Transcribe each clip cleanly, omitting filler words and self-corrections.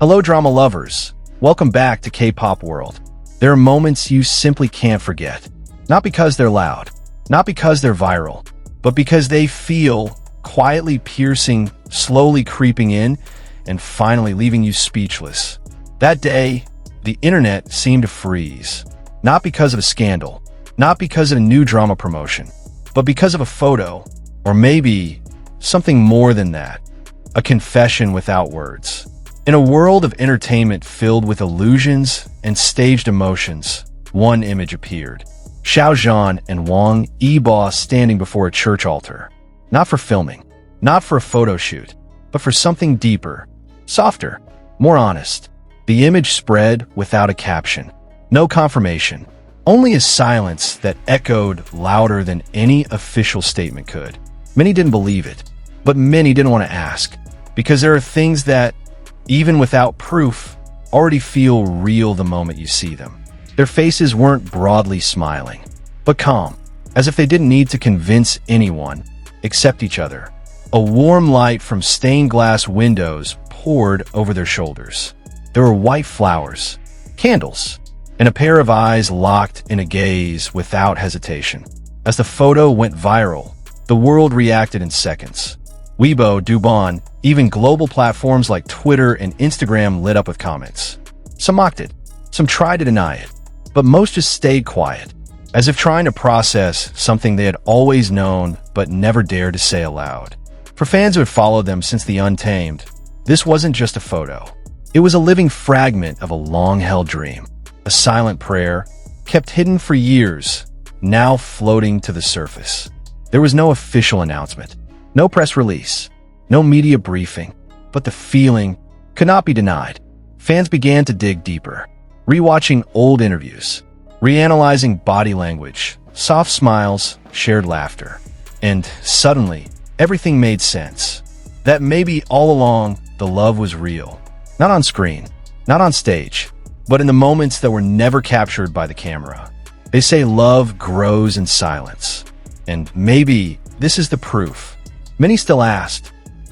Hello drama lovers, welcome back to K-pop world. There are moments you simply can't forget. Not because they're loud, not because they're viral, but because they feel quietly piercing, slowly creeping in, and finally leaving you speechless. That day, the internet seemed to freeze. Not because of a scandal, not because of a new drama promotion, but because of a photo, or maybe something more than that. A confession without words. In a world of entertainment filled with illusions and staged emotions, one image appeared. Xiao Zhan Wang Yibo standing before a church altar. Not for filming, not for a photo shoot, but for something deeper, softer, more honest. The image spread without a caption. No confirmation. Only a silence that echoed louder than any official statement could. Many didn't believe it, but many didn't want to ask. Because there are things that, even without proof, already feel real the moment you see them. Their faces weren't broadly smiling, but calm, as if they didn't need to convince anyone except each other. A warm light from stained glass windows poured over their shoulders. There were white flowers, candles, and a pair of eyes locked in a gaze without hesitation. As the photo went viral, the world reacted in seconds. Weibo, Douban, even global platforms like Twitter and Instagram lit up with comments. Some mocked it, some tried to deny it, but most just stayed quiet, as if trying to process something they had always known but never dared to say aloud. For fans who had followed them since the Untamed, this wasn't just a photo. It was a living fragment of a long-held dream, a silent prayer, kept hidden for years, now floating to the surface. There was no official announcement. No press release, no media briefing, but the feeling could not be denied. Fans began to dig deeper, rewatching old interviews, reanalyzing body language, soft smiles, shared laughter. And suddenly, everything made sense. That maybe all along, the love was real. Not on screen, not on stage, but in the moments that were never captured by the camera. They say love grows in silence. And maybe this is the proof. Many still asked,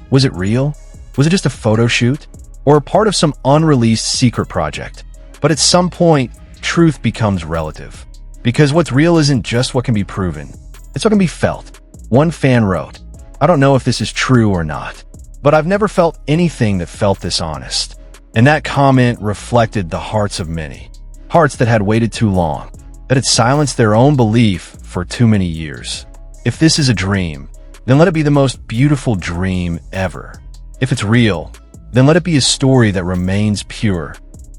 was it real? Was it just a photo shoot? Or a part of some unreleased secret project? But at some point, truth becomes relative. Because what's real isn't just what can be proven. It's what can be felt. One fan wrote, "I don't know if this is true or not, but I've never felt anything that felt this honest." And that comment reflected the hearts of many. Hearts that had waited too long, that had silenced their own belief for too many years. If this is a dream, then let it be the most beautiful dream ever. If it's real, then let it be a story that remains pure,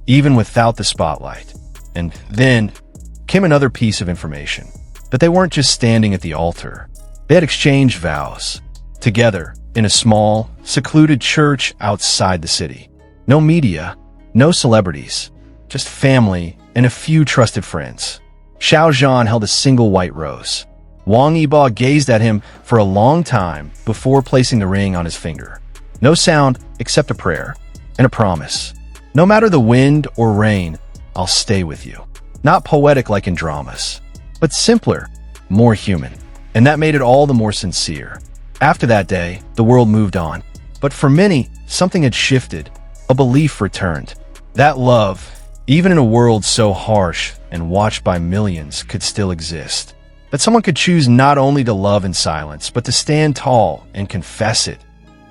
even without the spotlight. And then came another piece of information, that they weren't just standing at the altar. They had exchanged vows, together, in a small, secluded church outside the city. No media, no celebrities, just family and a few trusted friends. Xiao Zhan held a single white rose. Wang Yibo gazed at him for a long time before placing the ring on his finger. No sound except a prayer and a promise. No matter the wind or rain, I'll stay with you. Not poetic like in dramas, but simpler, more human. And that made it all the more sincere. After that day, the world moved on. But for many, something had shifted. A belief returned. That love, even in a world so harsh and watched by millions, could still exist. That someone could choose not only to love in silence, but to stand tall and confess it.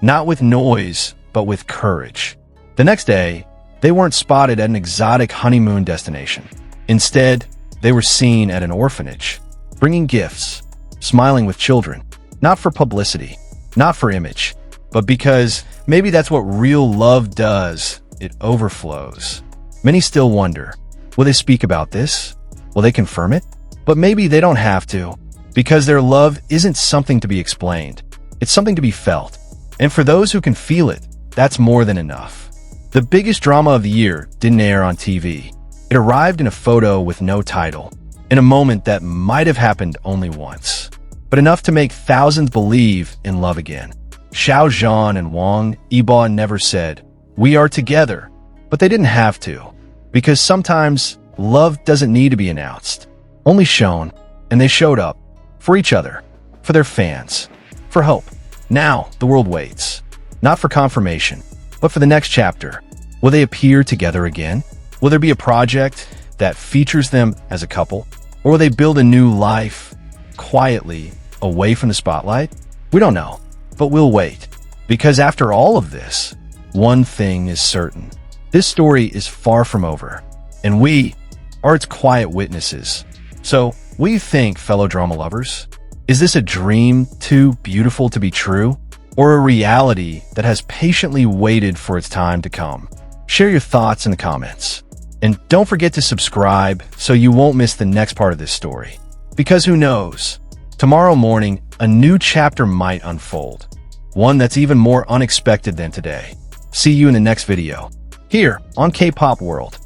Not with noise, but with courage. The next day, they weren't spotted at an exotic honeymoon destination. Instead, they were seen at an orphanage, bringing gifts, smiling with children. Not for publicity, not for image, but because maybe that's what real love does. It overflows. Many still wonder, will they speak about this? Will they confirm it? But maybe they don't have to, because their love isn't something to be explained. It's something to be felt. And for those who can feel it, that's more than enough. The biggest drama of the year didn't air on TV. It arrived in a photo with no title, in a moment that might have happened only once, but enough to make thousands believe in love again. Xiao Zhan Wang Yibo never said, "We are together," but they didn't have to, because sometimes love doesn't need to be announced. Only shown, and they showed up, for each other, for their fans, for hope. Now, the world waits, not for confirmation, but for the next chapter. Will they appear together again? Will there be a project that features them as a couple? Or will they build a new life quietly away from the spotlight? We don't know, but we'll wait. Because after all of this, one thing is certain. This story is far from over, and we are its quiet witnesses. So, what do you think, fellow drama lovers? Is this a dream too beautiful to be true, or a reality that has patiently waited for its time to come? Share your thoughts in the comments. And don't forget to subscribe so you won't miss the next part of this story. Because who knows, tomorrow morning, a new chapter might unfold. One that's even more unexpected than today. See you in the next video, here on K-Pop World.